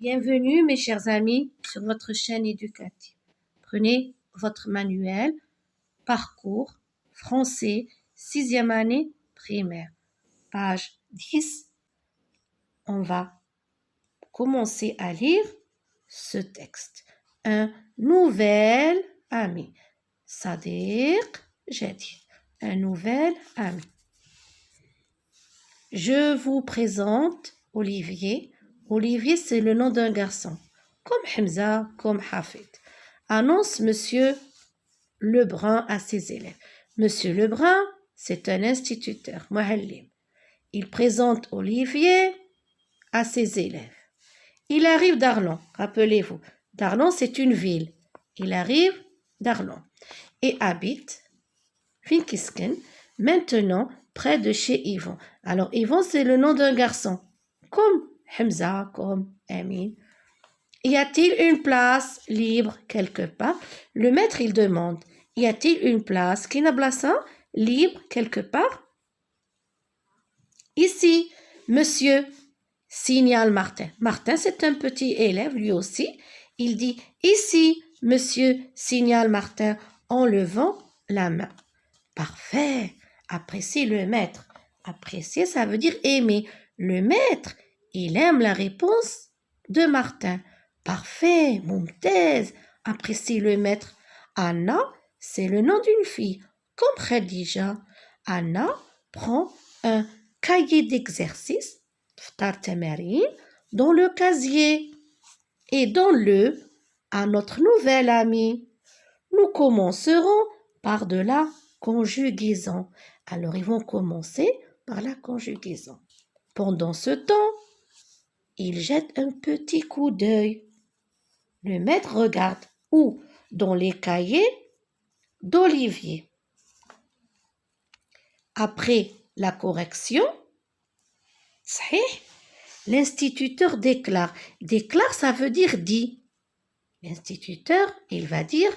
Bienvenue mes chers amis sur votre chaîne éducative. Prenez votre manuel Parcours français 6e année primaire. Page 10. On va commencer à lire ce texte. Un nouvel ami. Sadiq Jadid. Un nouvel ami. Je vous présente Olivier. Olivier, c'est le nom d'un garçon. Comme Hamza, comme Hafid. Annonce Monsieur Lebrun à ses élèves. Monsieur Lebrun, c'est un instituteur, Muallim. Il présente Olivier à ses élèves. Il arrive d'Arlon, rappelez-vous. D'Arlon, c'est une ville. Il arrive d'Arlon et habite Finkisken, maintenant près de chez Yvon. Alors, Yvon, c'est le nom d'un garçon, comme Hamza, comme Amin. Y a-t-il une place libre quelque part? Le maître, il demande. Y a-t-il une place libre quelque part? Ici, monsieur, signale Martin. Martin, c'est un petit élève, lui aussi. Il dit, ici, monsieur, signale Martin, en levant la main. Parfait, apprécie le maître. Apprécier, ça veut dire aimer. Le maître, il aime la réponse de Martin. Parfait, Mumtaz, apprécie le maître. Anna, c'est le nom d'une fille, comme Khadija. Anna prend un cahier d'exercice, dans le casier et donne-le à notre nouvel ami. Nous commencerons par de la conjugaison. Alors, ils vont commencer par la conjugaison. Pendant ce temps, il jette un petit coup d'œil. Le maître regarde où? Dans les cahiers d'Olivier. Après la correction, l'instituteur déclare. Déclare, ça veut dire dit. L'instituteur, il va dire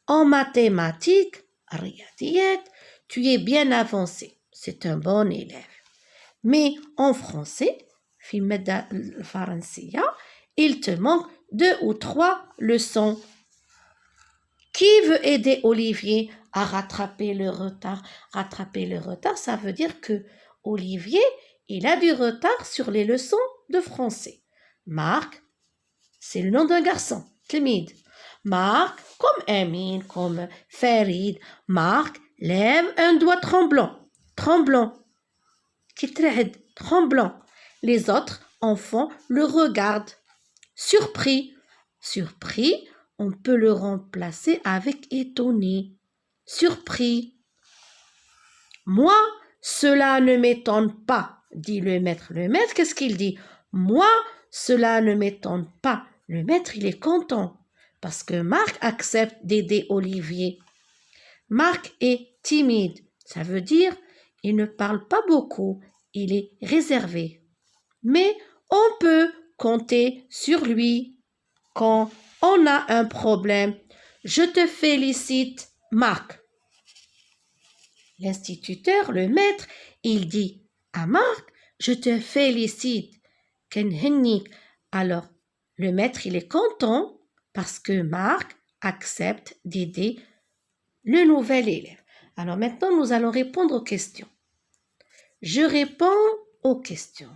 en mathématiques, riyadiyat, tu es bien avancé. C'est un bon élève. Mais en français, il te manque 2 ou 3 leçons. Qui veut aider Olivier à rattraper le retard? Rattraper le retard, ça veut dire que Olivier, il a du retard sur les leçons de français. Marc, c'est le nom d'un garçon, timide. Marc, comme Amin, comme Farid, Marc lève un doigt tremblant. Tremblant. Tremblant. Les autres enfants le regardent. Surpris. Surpris, on peut le remplacer avec étonné. Surpris. Moi, cela ne m'étonne pas, dit le maître. Le maître, qu'est-ce qu'il dit? Moi, cela ne m'étonne pas. Le maître, il est content parce que Marc accepte d'aider Olivier. Marc est timide. Ça veut dire il ne parle pas beaucoup. Il est réservé. Mais on peut compter sur lui quand on a un problème. Je te félicite, Marc. L'instituteur, le maître, il dit à Marc, je te félicite. Alors, le maître, il est content parce que Marc accepte d'aider le nouvel élève. Alors maintenant, nous allons répondre aux questions. Je réponds aux questions.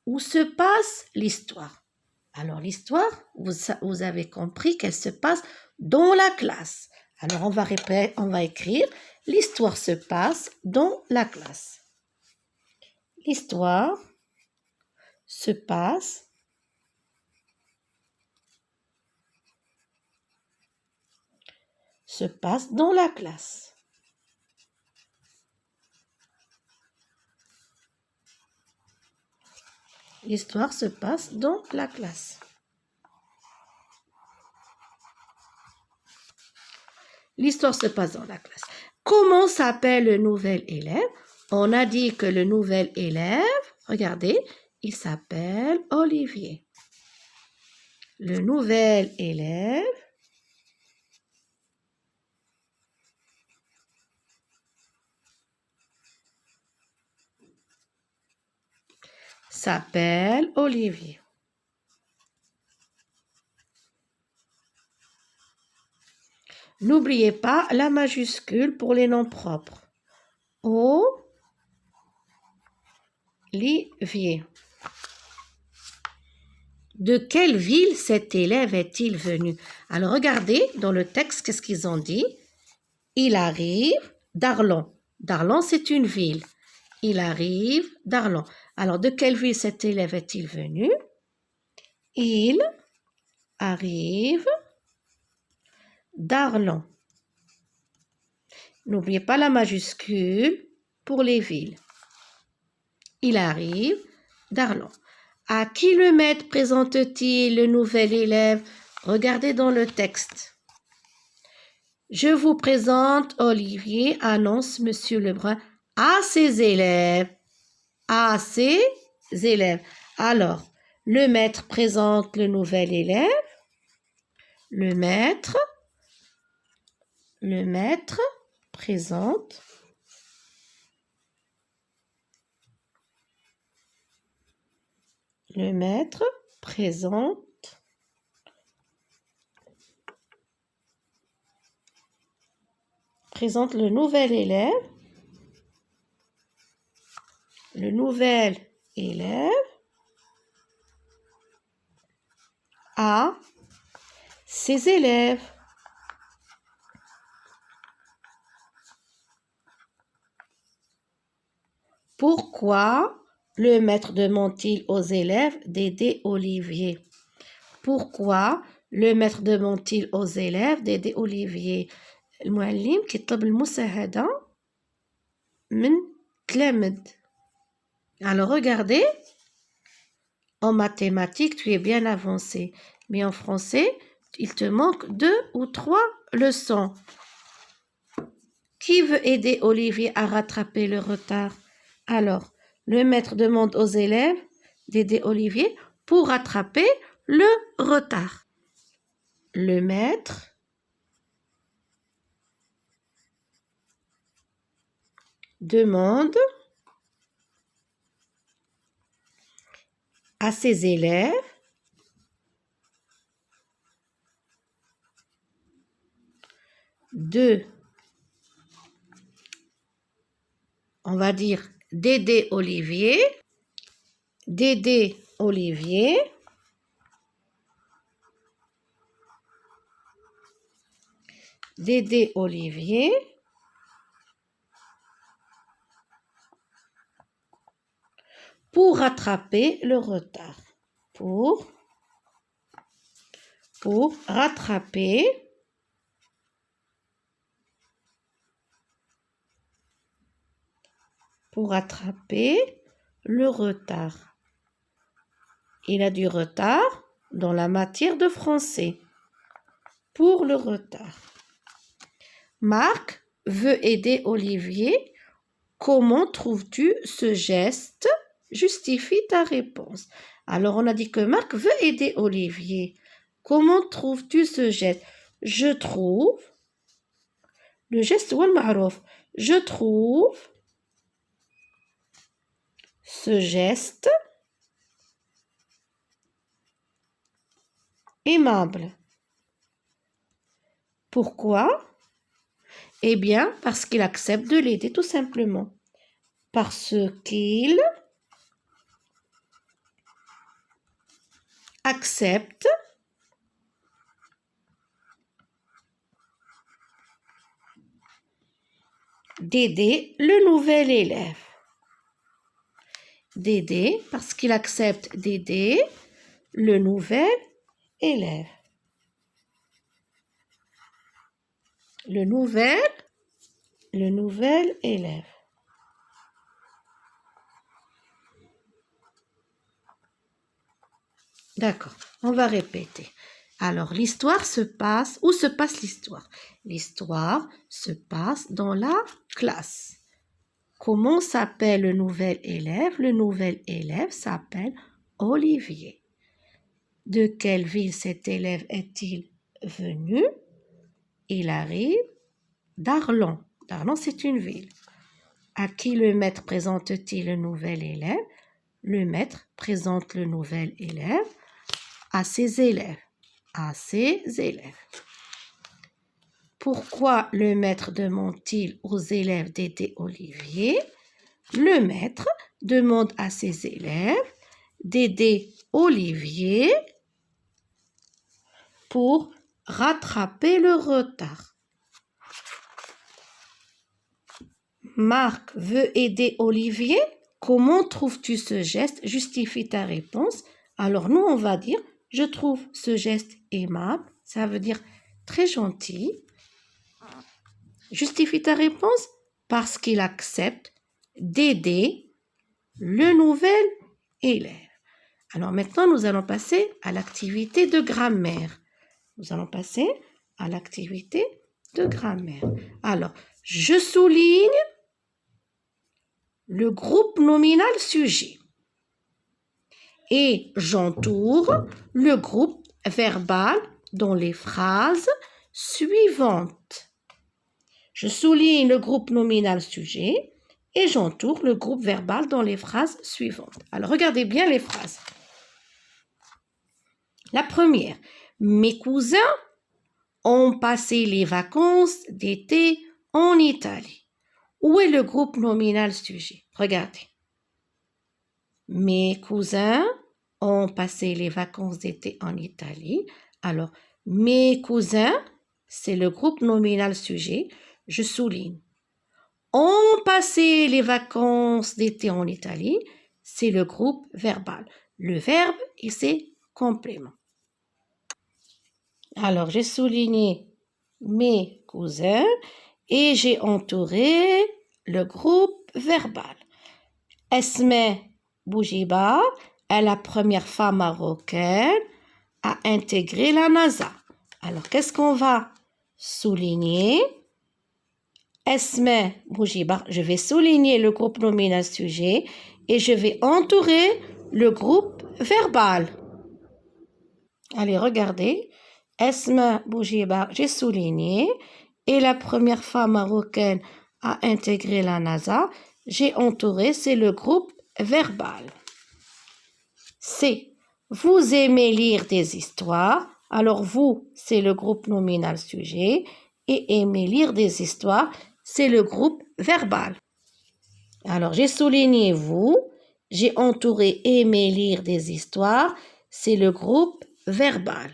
Où se passe l'histoire? Alors l'histoire, vous avez compris qu'elle se passe dans la classe. Alors on va écrire, l'histoire se passe dans la classe. L'histoire se passe dans la classe. L'histoire se passe dans la classe. L'histoire se passe dans la classe. Comment s'appelle le nouvel élève? On a dit que le nouvel élève, regardez, il s'appelle Olivier. Le nouvel élève s'appelle Olivier. N'oubliez pas la majuscule pour les noms propres. Olivier. De quelle ville cet élève est-il venu? Alors regardez dans le texte, qu'est-ce qu'ils ont dit? Il arrive d'Arlon. D'Arlon, c'est une ville. Il arrive d'Arlon. Alors, de quelle ville cet élève est-il venu? Il arrive d'Arlon. N'oubliez pas la majuscule pour les villes. Il arrive d'Arlon. À qui le maître présente-t-il le nouvel élève? Regardez dans le texte. Je vous présente Olivier, annonce Monsieur Lebrun à ses élèves. À ses élèves. Alors, le maître présente le nouvel élève. Le maître présente le nouvel élève. Le nouvel élève à ses élèves. Pourquoi le maître demande-t-il aux élèves d'aider Olivier? Pourquoi le maître demande-t-il aux élèves d'aider Olivier? المعلم كيطلب المساعدة من تلامذ. Alors regardez, en mathématiques, tu es bien avancé, mais en français, il te manque 2 ou 3 leçons. Qui veut aider Olivier à rattraper le retard? Alors, le maître demande aux élèves d'aider Olivier pour rattraper le retard. Le maître demande à ses élèves d'aider Olivier pour rattraper le retard. Pour rattraper le retard. Il a du retard dans la matière de français. Pour le retard. Marc veut aider Olivier. Comment trouves-tu ce geste? Justifie ta réponse. Alors, on a dit que Marc veut aider Olivier. Comment trouves-tu ce geste? Je trouve, le geste ou le ma'rouf, je trouve ce geste aimable. Pourquoi? Eh bien, parce qu'il accepte de l'aider, tout simplement. Parce qu'il accepte d'aider le nouvel élève. D'aider, parce qu'il accepte d'aider le nouvel élève. Le nouvel élève. D'accord, on va répéter. Alors, l'histoire se passe... Où se passe l'histoire? L'histoire se passe dans la classe. Comment s'appelle le nouvel élève? Le nouvel élève s'appelle Olivier. De quelle ville cet élève est-il venu? Il arrive d'Arlon. D'Arlon, c'est une ville. À qui le maître présente-t-il le nouvel élève? Le maître présente le nouvel élève à ses élèves. Pourquoi le maître demande-t-il aux élèves d'aider Olivier? Le maître demande à ses élèves d'aider Olivier pour rattraper le retard. Marc veut aider Olivier. Comment trouves-tu ce geste? Justifie ta réponse. Alors nous, on va dire, je trouve ce geste aimable. Ça veut dire très gentil. Justifie ta réponse parce qu'il accepte d'aider le nouvel élève. Alors maintenant, nous allons passer à l'activité de grammaire. Nous allons passer à l'activité de grammaire. Alors, je souligne le groupe nominal sujet et j'entoure le groupe verbal dans les phrases suivantes. Je souligne le groupe nominal sujet et j'entoure le groupe verbal dans les phrases suivantes. Alors, regardez bien les phrases. La première, mes cousins ont passé les vacances d'été en Italie. Où est le groupe nominal sujet? Regardez. Mes cousins ont passé les vacances d'été en Italie. Alors, mes cousins, c'est le groupe nominal sujet. Je souligne. Ont passé les vacances d'été en Italie, c'est le groupe verbal. Le verbe, et c'est complément. Alors, j'ai souligné mes cousins et j'ai entouré le groupe verbal. Esme Boujiba est la première femme marocaine à intégrer la NASA. Alors, qu'est-ce qu'on va souligner? Esme Boujiba, je vais souligner le groupe nominal sujet et je vais entourer le groupe verbal. Allez, regardez. Esme Boujiba, j'ai souligné. Et la première femme marocaine à intégrer la NASA, j'ai entouré, c'est le groupe verbal. C. Vous aimez lire des histoires. Alors, vous, c'est le groupe nominal sujet. Et aimer lire des histoires, c'est le groupe verbal. Alors, j'ai souligné vous. J'ai entouré aimer lire des histoires, c'est le groupe verbal.